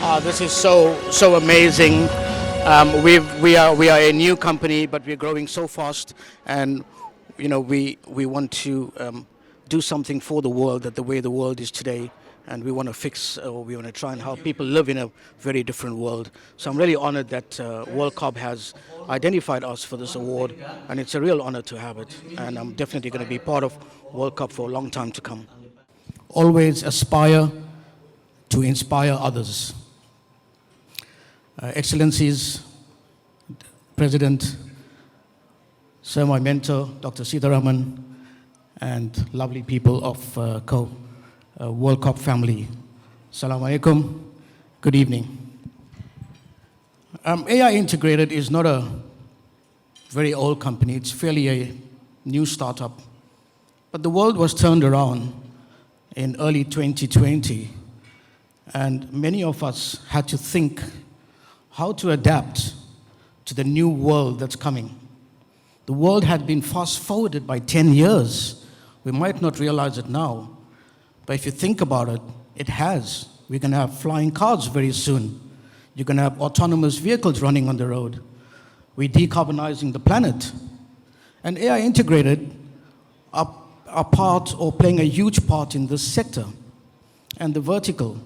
This is so amazing. We are a new company, but we're growing so fast, and we want to do something for the world, that the way the world is today, and we want to fix, or we want to try and help people live in a very different world. So I'm really honored that World Cup has identified us for this award, and it's a real honor to have it. And I'm definitely going to be part of World Cup for a long time to come. Always aspire to inspire others. Excellencies, President, Sir, my mentor, Dr. Sitharaman, and lovely people of World Cup family. Assalamu alaikum. Good evening. AI Integrated is not a very old company. It's fairly a new startup. But the world was turned around in early 2020, and many of us had to think how to adapt to the new world that's coming. The world had been fast-forwarded by 10 years. We might not realize it now, but if you think about it, it has. We're going to have flying cars very soon. You're going to have autonomous vehicles running on the road. We're decarbonizing the planet. And AI Integrated are part, or playing a huge part in this sector and the vertical.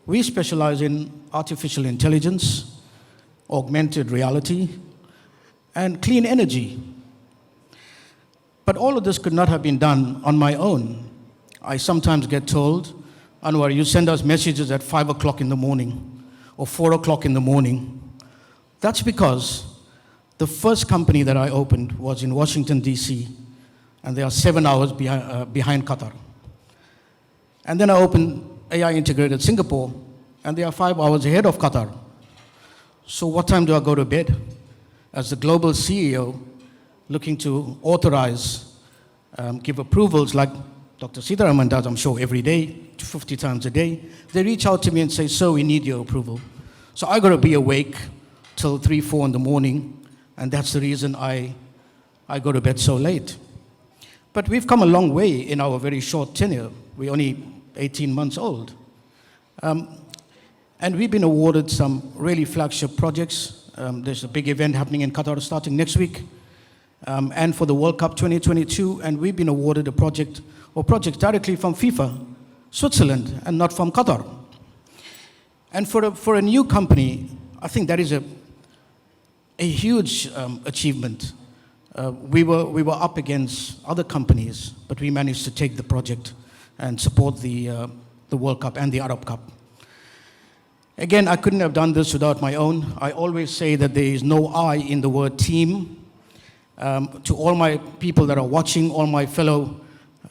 We specialize in artificial intelligence, augmented reality, and clean energy. But all of this could not have been done on my own. I sometimes get told, Anwar, you send us messages at 5 o'clock in the morning or 4 o'clock in the morning. That's because the first company that I opened was in Washington, D.C., and they are 7 hours behind Qatar. And then I opened AI Integrated Singapore, and they are 5 hours ahead of Qatar. So what time do I go to bed? As the global CEO, looking to authorize, give approvals like Dr. Sitharaman does, I'm sure, every day, 50 times a day. They reach out to me and say, so we need your approval. So I got to be awake till 3, 4 in the morning, and that's the reason I go to bed so late. But we've come a long way in our very short tenure. We're only 18 months old. And we've been awarded some really flagship projects. There's a big event happening in Qatar starting next week, and for the World Cup 2022, and we've been awarded a project directly from FIFA, Switzerland, and not from Qatar. And for a new company, I think that is a huge achievement. We were up against other companies, but we managed to take the project and support the World Cup and the Arab Cup. Again, I couldn't have done this without my own. I always say that there is no I in the word team. To all my people that are watching, all my fellow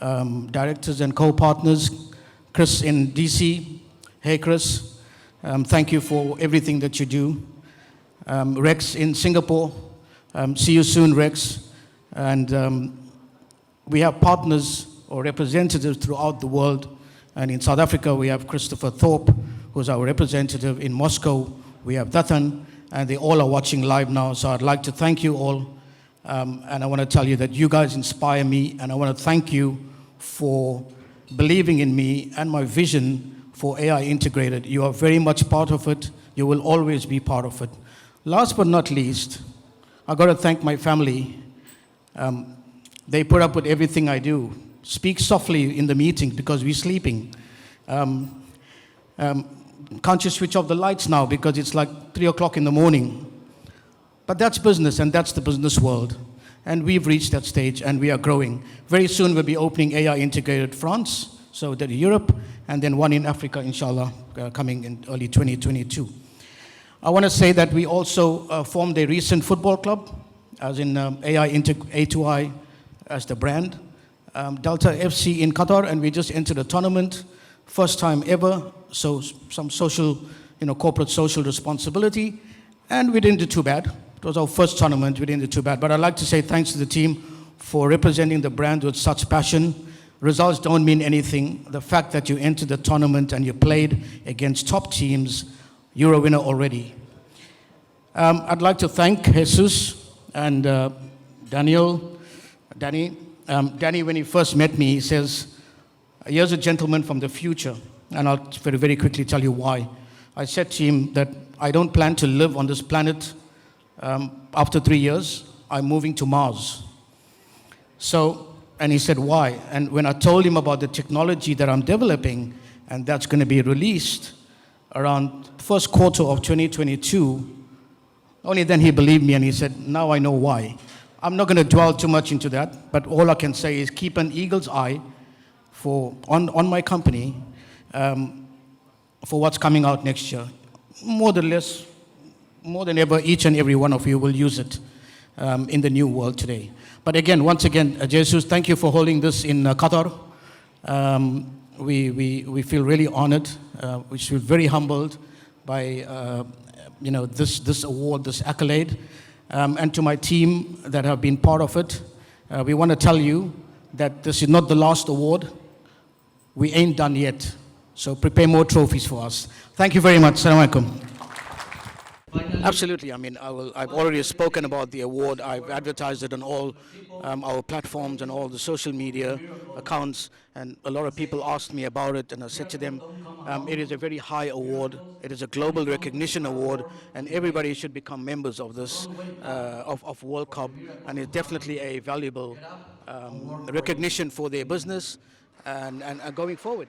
directors and co-partners, Chris in DC, hey Chris, thank you for everything that you do. Rex in Singapore, see you soon, Rex. And we have partners or representatives throughout the world. And in South Africa, we have Christopher Thorpe, who's our representative. In Moscow, we have Dathan, and they all are watching live now. So I'd like to thank you all. And I want to tell you that you guys inspire me, and I want to thank you for believing in me and my vision for AI Integrated. You are very much part of it. You will always be part of it. Last but not least, I've got to thank my family. They put up with everything I do. Speak softly in the meeting because we're sleeping. Can't you switch off the lights now because it's like 3 o'clock in the morning? But that's business, and that's the business world. And we've reached that stage, and we are growing. Very soon we'll be opening AI Integrated France, so that Europe, and then one in Africa, inshallah, coming in early 2022. I want to say that we also formed a recent football club, as in AI A2I as the brand. Delta FC in Qatar, and we just entered a tournament, first time ever, so some social, corporate social responsibility, and we didn't do too bad. It was our first tournament, we didn't do too bad, but I'd like to say thanks to the team for representing the brand with such passion. Results don't mean anything. The fact that you entered the tournament and you played against top teams, you're a winner already. I'd like to thank Jesus and Danny. Danny, when he first met me, he says, here's a gentleman from the future, and I'll very, very quickly tell you why. I said to him that I don't plan to live on this planet after 3 years. I'm moving to Mars. So, and he said, why? And when I told him about the technology that I'm developing, and that's going to be released around first quarter of 2022, only then he believed me and he said, now I know why. I'm not going to dwell too much into that, but all I can say is keep an eagle's eye on my company for what's coming out next year. More than ever, each and every one of you will use it in the new world today. But again, once again, Jesus, thank you for holding this in Qatar. We feel really honored. We feel very humbled by this award, this accolade. And to my team that have been part of it, we want to tell you that this is not the last award. We ain't done yet. So prepare more trophies for us. Thank you very much. Assalamu alaikum. Absolutely. I mean, I've already spoken about the award. I've advertised it on all our platforms and all the social media accounts. And a lot of people asked me about it. And I said to them, it is a very high award. It is a global recognition award. And everybody should become members of this, of World Cup. And it's definitely a valuable recognition for their business and going forward.